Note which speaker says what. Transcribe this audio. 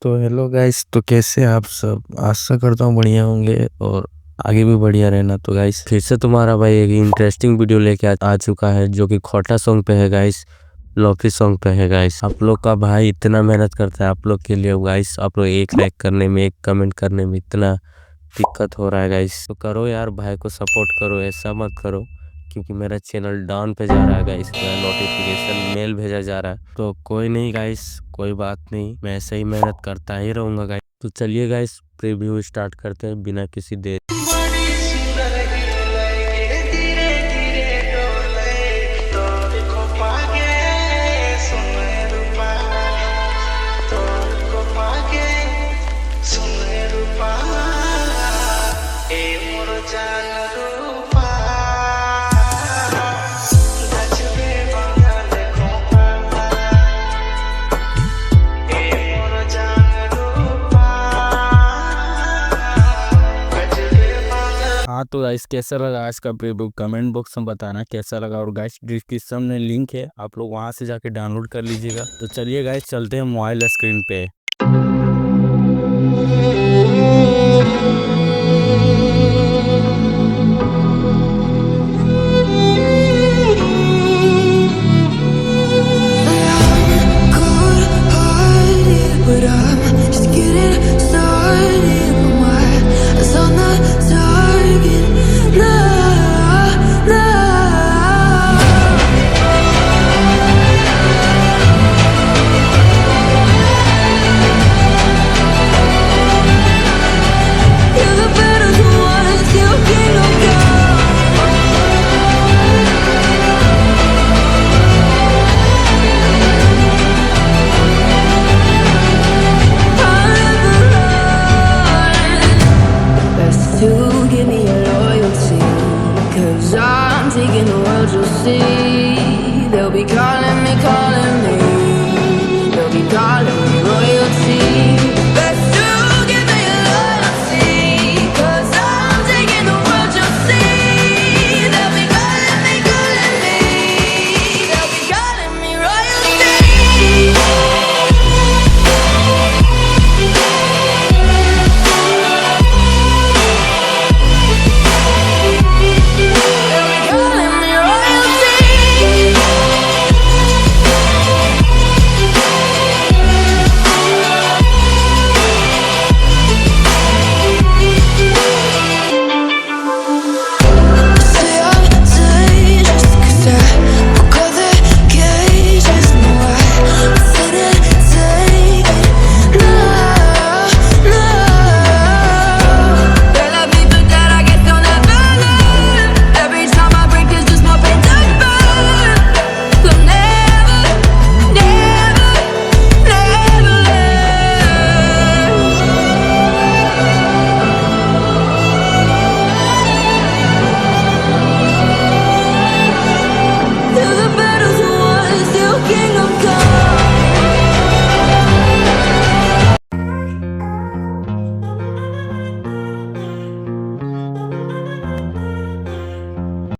Speaker 1: तो hello guys, तो कैसे आप सब? आशा करता हूँ बढ़िया होंगे और आगे भी बढ़िया रहना। तो गाइस फिर से तुम्हारा भाई एक इंटरेस्टिंग वीडियो लेके आ चुका है जो कि खोटा सॉन्ग पे है गाइस, लोफी सॉन्ग पे है गाइस। आप लोग का भाई इतना मेहनत करता है आप लोग के लिए गाइस। आप लोग एक लाइक करने में, एक कमेंट करने में इतना दिक्कत हो रहा है गाइस। तो करो यार, भाई को सपोर्ट करो, ऐसा मत करो क्योंकि मेरा चैनल डाउन पे जा रहा है गाइस। मेरा नोटिफिकेशन मेल भेजा जा रहा है। तो कोई नहीं गाइस, कोई बात नहीं, मैं ऐसे ही मेहनत करता ही रहूंगा गाइस। तो चलिए गाइस, प्रीव्यू स्टार्ट करते हैं बिना किसी देर। हाँ तो गाइस, कैसा लगा आज का प्रीव्यू कमेंट बॉक्स में बताना कैसा लगा। और गाइस डिस्क्रिप्शन में लिंक है, आप लोग वहां से जाके डाउनलोड कर लीजिएगा। तो चलिए गाइस, चलते हैं मोबाइल स्क्रीन पे।
Speaker 2: Give me your loyalty, 'cause I'm taking the world, you'll see.